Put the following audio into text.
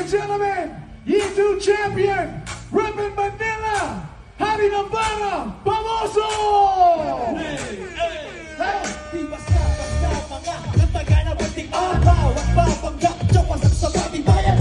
gentlemen, E2 champion, repping Manila, Hari Nambara, Famoso! Di basta mga kataga na munting araw at papanggap, Diyos ang sa bating bayan.